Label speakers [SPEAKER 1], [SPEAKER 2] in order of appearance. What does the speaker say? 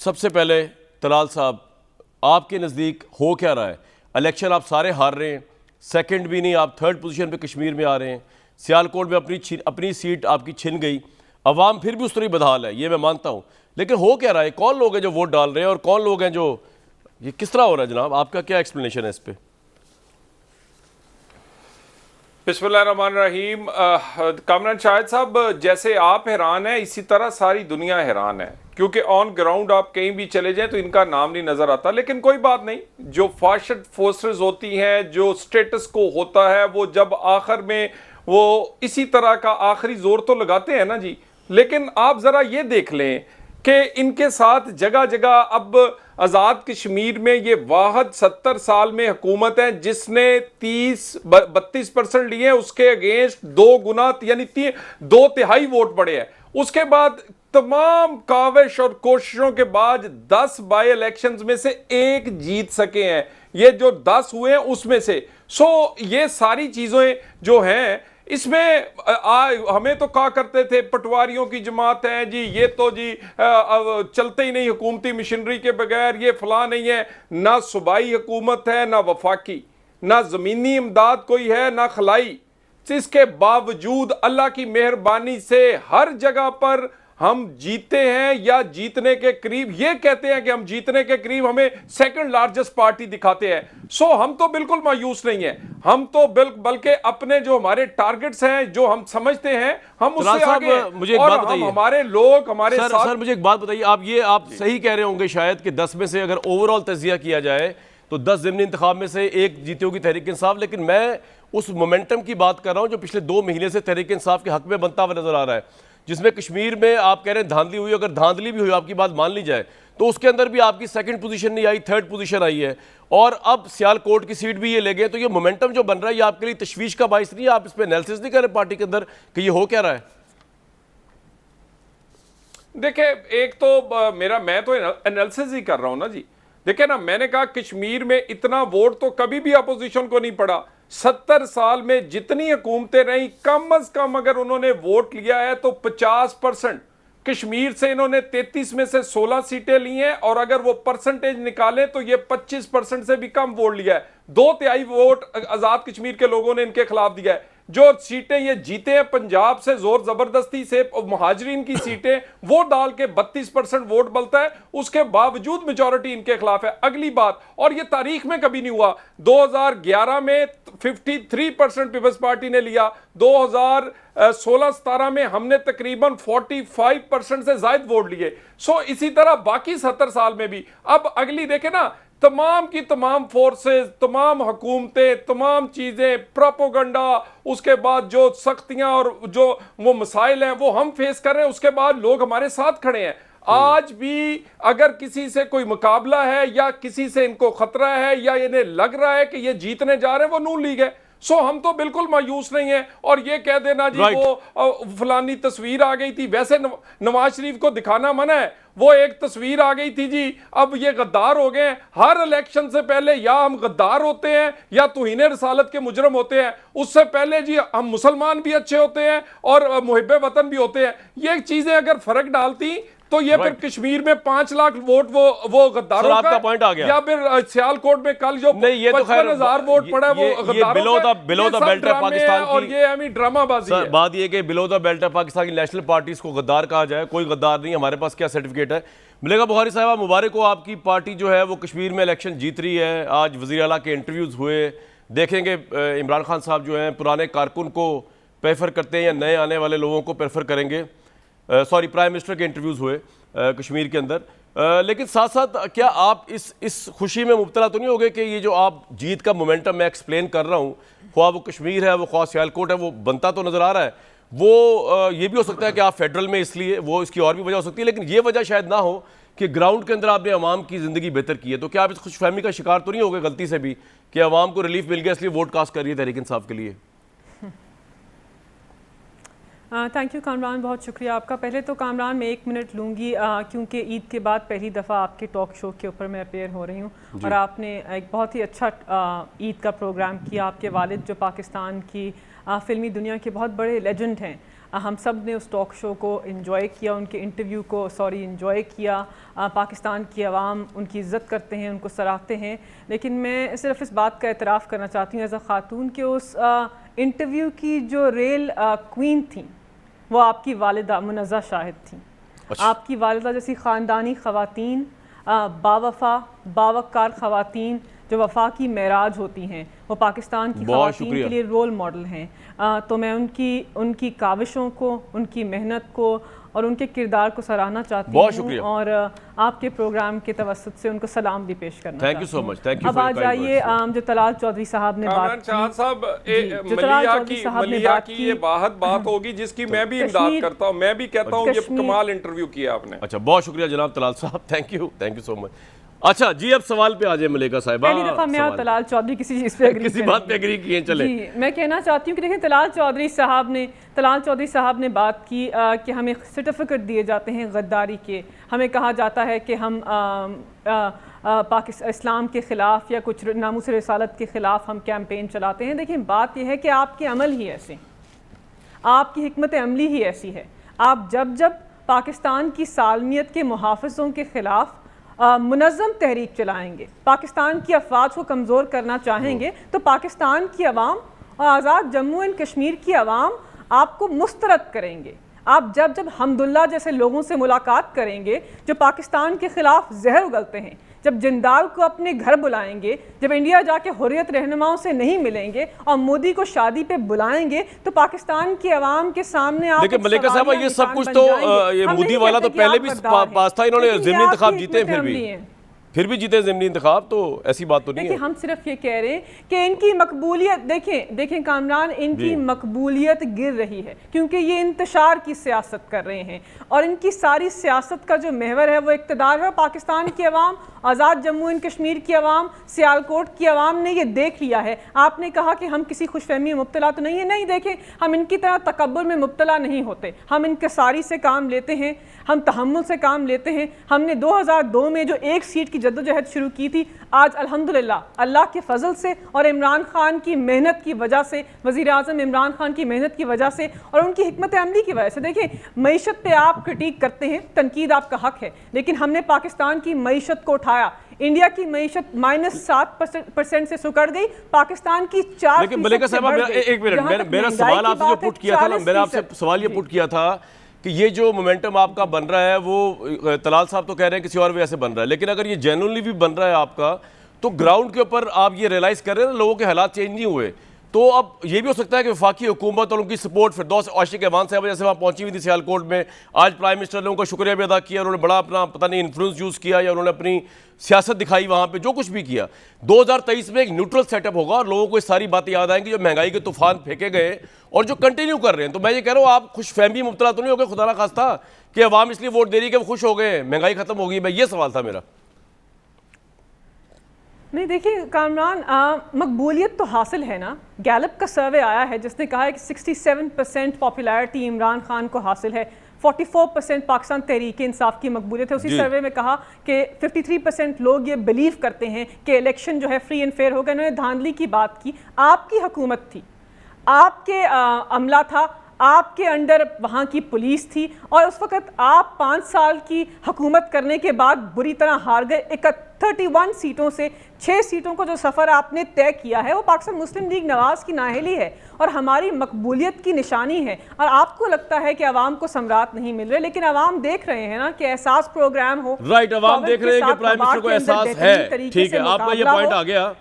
[SPEAKER 1] सबसे पहले तलाल साहब, आपके नज़दीक हो क्या रहा है? इलेक्शन आप सारे हार रहे हैं, सेकंड भी नहीं, आप थर्ड पोजीशन पे कश्मीर में आ रहे हैं। सियालकोट में अपनी सीट आपकी छिन गई, अवाम फिर भी उस तरह बदहाल है, ये मैं मानता हूँ, लेकिन हो क्या रहा है? कौन लोग हैं जो वोट डाल रहे हैं और कौन लोग हैं जो, ये किस तरह हो रहा है जनाब? आपका क्या एक्सप्लेनेशन है इस पर?
[SPEAKER 2] बिस्मिल्लाहिर्रहमानिर्रहीम। कामरान शाहिद साहब, जैसे आप हैरान हैं इसी तरह सारी दुनिया हैरान है, क्योंकि ऑन ग्राउंड आप कहीं भी चले जाएं तो इनका नाम नहीं नजर आता। लेकिन कोई बात नहीं, जो फाशिस्ट फोर्सेस होती हैं, जो स्टेटस को होता है, वो जब आखिर में वो इसी तरह का आखिरी जोर तो लगाते हैं ना जी। लेकिन आप जरा ये देख लें कि इनके साथ जगह जगह अब आज़ाद कश्मीर में ये वाहद 70 साल में हुकूमत है जिसने 32% लिए, उसके अगेंस्ट 2 गुना यानी 2/3 वोट पड़े हैं। उसके बाद तमाम काविश और कोशिशों के बाद 10 बाई इलेक्शंस में से 1 जीत सके हैं। ये जो 10 हुए हैं उसमें से ये सारी चीजें जो हैं इसमें हमें तो कहा करते थे पटवारियों की जमात है जी, ये तो जी चलते ही नहीं हुकूमती मशीनरी के बगैर, ये फला नहीं है। ना सूबाई हुकूमत है, ना वफाकी, ना ज़मीनी इमदाद कोई है, ना खलाई। इसके बावजूद अल्लाह की मेहरबानी से हर जगह पर हम जीते हैं या जीतने के करीब, ये कहते हैं कि हम जीतने के करीब, हमें सेकंड लार्जेस्ट पार्टी दिखाते हैं। हम तो बिल्कुल मायूस नहीं है, हम तो बल्कि अपने जो हमारे टारगेट्स हैं, जो हम समझते हैं, हम उससे आगे।
[SPEAKER 1] मुझे एक बात बताइए,
[SPEAKER 2] हमारे लोग हमारे
[SPEAKER 1] साथ सर मुझे एक बात बताइए, आप सही कह रहे होंगे शायद कि 10 में से अगर ओवरऑल तजिया किया जाए तो 10 ज़िमनी इंतखाब में से 1 जीती होगी तहरीक इंसाफ, लेकिन मैं उस मोमेंटम की बात कर रहा हूं जो पिछले 2 महीने से तहरीक इंसाफ के हक में बनता हुआ नजर आ रहा है, जिसमें कश्मीर में आप कह रहे हैं धांधली हुई। अगर धांधली भी हुई, आपकी बात मान ली जाए, तो उसके अंदर भी आपकी सेकंड पोजीशन नहीं आई, थर्ड पोजीशन आई है, और अब सियालकोट की सीट भी ये ले गए। तो ये मोमेंटम जो बन रहा है, ये आपके लिए तशवीश का बाइस नहीं है? आप इस पर एनालिसिस नहीं कर रहे पार्टी के अंदर कि ये हो क्या रहा है?
[SPEAKER 2] देखिए, एक तो मैं तो एनालिसिस ही कर रहा हूं ना जी। देखिए ना, मैंने कहा कश्मीर में इतना वोट तो कभी भी अपोजिशन को नहीं पड़ा। 70 साल में जितनी हुकूमतें रही, कम अज कम अगर उन्होंने वोट लिया है तो 50%। कश्मीर से इन्होंने 33 में से 16 सीटें ली हैं, और अगर वो परसेंटेज निकालें तो ये 25% से भी कम वोट लिया है। 2/3 वोट आजाद कश्मीर के लोगों ने इनके खिलाफ दिया है। जो सीटें ये जीते हैं पंजाब से जोर जबरदस्ती से, मुहाजिरीन की सीटें, वो डाल के 32% वोट बलता है, उसके बावजूद मेजॉरिटी इनके खिलाफ है। अगली बात, और ये तारीख में कभी नहीं हुआ, 2011 में 53% पीपल्स पार्टी ने लिया, 2016-17 में हमने तकरीबन 45% से ज्यादा वोट लिए। इसी तरह बाकी 70 साल में भी। अब अगली देखे ना, तमाम की तमाम फोर्सेस, तमाम हुकूमतें, तमाम चीजें, प्रोपोगंडा, उसके बाद जो सख्तियां और जो वो मसाइल हैं वो हम फेस कर रहे हैं, उसके बाद लोग हमारे साथ खड़े हैं। आज भी अगर किसी से कोई मुकाबला है या किसी से इनको खतरा है या इन्हें लग रहा है कि ये जीतने जा रहे हैं, वो नून लीग है। हम तो बिल्कुल मायूस नहीं है। और ये कह देना जी वो फलानी तस्वीर आ गई थी, वैसे नवाज शरीफ को दिखाना मना है, वो एक तस्वीर आ गई थी जी, अब ये गद्दार हो गए। हर इलेक्शन से पहले या हम गद्दार होते हैं या तौहीन रसालत के मुजरम होते हैं, उससे पहले जी हम मुसलमान भी अच्छे होते हैं और मुहिब्बे वतन भी होते हैं। ये चीजें अगर फर्क डालती तो ये फिर कश्मीर में 5 लाख वोट वो गद्दारों का
[SPEAKER 1] पॉइंट आ गया,
[SPEAKER 2] या फिर सियालकोट में कल जो 55,000 वोट पड़ा वो गद्दारों का,
[SPEAKER 1] below the belt of Pakistan
[SPEAKER 2] और ये हमें ड्रामाबाजी है।
[SPEAKER 1] बात ये कि below the belt of Pakistan की नेशनल पार्टीज को गद्दार कहा जाए, कोई गद्दार नहीं। हमारे पास क्या सर्टिफिकेट है? मिलेगा बुखारी साहबा, मुबारक हो, आपकी पार्टी जो है वो कश्मीर में इलेक्शन जीत रही है। आज वज़ीर आला के इंटरव्यूज़ हुए, देखेंगे इमरान खान साहब जो हैं पुराने कारकुन को प्रेफर करते हैं या नए आने वाले लोगों को प्रेफर करेंगे। सॉरी, प्राइम मिनिस्टर के इंटरव्यूज़ हुए कश्मीर के अंदर। लेकिन साथ साथ क्या आप इस खुशी में मुब्तला तो नहीं हो गए कि ये जो आप जीत का मोमेंटम मैं एक्सप्लेन कर रहा हूँ, ख्वाह वो कश्मीर है, वो ख्वाह सियालकोट है, वो बनता तो नज़र आ रहा है, वो ये भी हो सकता है कि आप फेडरल में इसलिए, वो इसकी और भी वजह हो सकती है, लेकिन ये वजह शायद ना हो कि ग्राउंड के अंदर आपने अवाम की ज़िंदगी बेहतर की है। तो क्या आप इस खुशफहमी का शिकार तो नहीं हो गए गलती से भी कि अवाम को रिलीफ मिल गया इसलिए वोट कास्ट कर रही है तहरीक इंसाफ के लिए?
[SPEAKER 3] थैंक यू कामरान, बहुत शुक्रिया आपका। पहले तो कामरान मैं 1 मिनट लूँगी क्योंकि ईद के बाद पहली दफ़ा आपके टॉक शो के ऊपर मैं अपेयर हो रही हूँ और आपने एक बहुत ही अच्छा ईद का प्रोग्राम किया। आपके वालिद जो पाकिस्तान की फ़िल्मी दुनिया के बहुत बड़े लेजेंड हैं, हम सब ने उस टॉक शो को एंजॉय किया, उनके इंटरव्यू को एंजॉय किया। पाकिस्तान की आवाम उनकी इज़्ज़त करते हैं, उनको सराहते हैं। लेकिन मैं सिर्फ इस बात का एतराफ़ करना चाहती हूँ एज़ अ ख़ातून कि उस इंटरव्यू की जो रियल क्वीन थी वो आपकी वालिदा मुनज़्ज़ा शाहिद थी। आपकी वालिदा जैसी ख़ानदानी ख़वातीन, बावफ़ा बावक़ार ख़वातीन जो वफ़ा की मेराज होती हैं, वो पाकिस्तान की ख़वातीन के लिए रोल मॉडल हैं। तो मैं उनकी काविशों को, उनकी मेहनत को और उनके किरदार को सराहना चाहती हूँ और आपके प्रोग्राम के तवस्सुत से उनको सलाम भी पेश करना
[SPEAKER 1] thank you so much. Thank you.
[SPEAKER 3] अब आ जाइए जो तलाल चौधरी साहब ने बात की,
[SPEAKER 2] मलिया की ये बात होगी जिसकी मैं भी इमदाद करता हूँ। मैं भी कहता हूँ ये कमाल इंटरव्यू किया आपने।
[SPEAKER 1] अच्छा, बहुत शुक्रिया जनाब तलाल साहब, थैंक यू सो मच। अच्छा जी, अब सवाल पे आ जाए मलिका साहिबा।
[SPEAKER 3] पहली दफा मैं और तलाल चौधरी किसी चीज़ पे
[SPEAKER 1] किसी बात पे एग्री किए। चले
[SPEAKER 3] जी, मैं कहना चाहती हूँ कि देखिए तलाल चौधरी साहब ने बात की कि हमें सर्टिफिकेट दिए जाते हैं गद्दारी के। हमें कहा जाता है कि हम पाकिस्तान इस्लाम के ख़िलाफ़ या कुछ नामूस रिसालत के ख़िलाफ़ हम कैंपेन चलाते हैं। देखिए बात यह है कि आपके अमल ही ऐसे, आपकी हिकमत अमली ही ऐसी है। आप जब पाकिस्तान की सालमियत के मुहाफ़िज़ों के ख़िलाफ़ मुनज़्ज़म तहरीक चलाएंगे, पाकिस्तान की अफवाज को कमज़ोर करना चाहेंगे, तो पाकिस्तान की आवाम और आज़ाद जम्मू एंड कश्मीर की आवाम आपको मुस्तरद करेंगे। आप जब हमदुल्ला जैसे लोगों से मुलाकात करेंगे जो पाकिस्तान के ख़िलाफ़ जहर उगलते हैं, जब जिंदाल को अपने घर बुलाएंगे, जब इंडिया जाके हुर्रियत रहनुमाओं से नहीं मिलेंगे और मोदी को शादी पे बुलाएंगे, तो पाकिस्तान की आवाम के सामने आप
[SPEAKER 1] लेकिन मलिका साहब ये सब कुछ तो ये मोदी वाला तो पहले भी पास था, इन्होंने ज़िमनी इंतखाब जीते फिर भी जीते ज़िमनी इंतखाब, तो ऐसी बात तो नहीं है।
[SPEAKER 3] हम सिर्फ ये कह रहे हैं कि इनकी मकबूलियत देखें कामरान, इनकी मकबूलियत गिर रही है क्योंकि ये इंतशार की सियासत कर रहे हैं और इनकी सारी सियासत का जो महवर है वो इक़्तिदार है। पाकिस्तान की आवाम, आज़ाद जम्मू एंड कश्मीर की आवाम, सियालकोट की आवाम ने ये देख लिया है। आपने कहा कि हम किसी खुशफहमी में मुब्तला तो नहीं है, नहीं, देखें हम इनकी तरह तकब्बुर में मुब्तला नहीं होते। हम इंकिसारी से काम लेते हैं, हम तहम्मुल से काम लेते हैं। हमने 2002 में जो एक सीट की जद्दोजहद शुरू की थी, आज अल्हम्दुलिल्लाह अल्लाह के फजल से और इमरान खान की मेहनत की वजह से, वज़ीर आज़म इमरान खान की मेहनत की वजह से और उनकी हिकमत अमली की वजह से, देखें मईशत पे आप क्रिटिक करते हैं, तनकीद आपका हक है, लेकिन हमने पाकिस्तान की मईशत को उठाया। इंडिया की मईशत -7% से सुकड़ गई, पाकिस्तान की 4%।
[SPEAKER 1] लेकिन मलिका साहब एक मिनट, मेरा सवाल आपसे जो पुट किया था ना, मैंने आपसे सवाल ये पुट किया था कि ये जो मोमेंटम आपका बन रहा है वो तलाल साहब तो कह रहे हैं किसी और वजह से बन रहा है, लेकिन अगर ये जेन्युइनली भी बन रहा है आपका, तो ग्राउंड के ऊपर आप ये रियलाइज़ कर रहे हैं ना लोगों के हालात चेंज नहीं हुए, तो अब ये भी हो सकता है कि वफाकी हुकूमत और उनकी सपोर्ट फिरदौस आशिक अवान साहब जैसे वहाँ पहुंची हुई थी सियालकोट में, आज प्राइम मिनिस्टर ने उनका शुक्रिया भी अदा किया, उन्होंने बड़ा अपना पता नहीं इन्फ्लुएंस यूज़ किया या उन्होंने अपनी सियासत दिखाई वहाँ पे, जो कुछ भी किया। 2023 में एक न्यूट्रल सेटअप होगा और लोगों को ये सारी बातें याद आएंगी जो महंगाई के तूफान फेंके गए और जो कंटिन्यू कर रहे हैं। तो मैं ये कह रहा हूँ आप खुशफहमी मुब्तला तो नहीं हो गए खुदा ना खास्ता कि अवाम इसलिए वोट दे रही है कि वो खुश हो गए, महंगाई खत्म होगी? मैं ये सवाल था मेरा।
[SPEAKER 3] नहीं, देखिए कामरान, मकबूलियत तो हासिल है ना। गैलप का सर्वे आया है जिसने कहा है कि 67% पॉपुलैरिटी इमरान खान को हासिल है, 44% पाकिस्तान तहरीक इंसाफ की मकबूलियत है। उसी सर्वे में कहा कि 53% लोग ये बिलीव करते हैं कि इलेक्शन जो है फ्री एंड फेयर होगा। इन्होंने धांधली की बात की। आपकी हुकूमत थी, आपके अमला था, आपके अंडर वहाँ की पुलिस थी और उस वक़्त आप 5 साल की हुकूमत करने के बाद बुरी तरह हार गए। 31 सीटों से 6 सीटों को जो सफ़र आपने तय किया है वो पाकिस्तान मुस्लिम लीग नवाज की नाअहली है और हमारी मकबूलियत की निशानी है। और आपको लगता है कि आवाम को सम्राट नहीं मिल रहे, लेकिन आवाम देख रहे हैं ना कि एहसास प्रोग्राम हो।
[SPEAKER 1] राइट, आवाम देख रहे हैं कि प्राइम मिनिस्टर को एहसास है। ठीक है, आपका ये पॉइंट आ गया।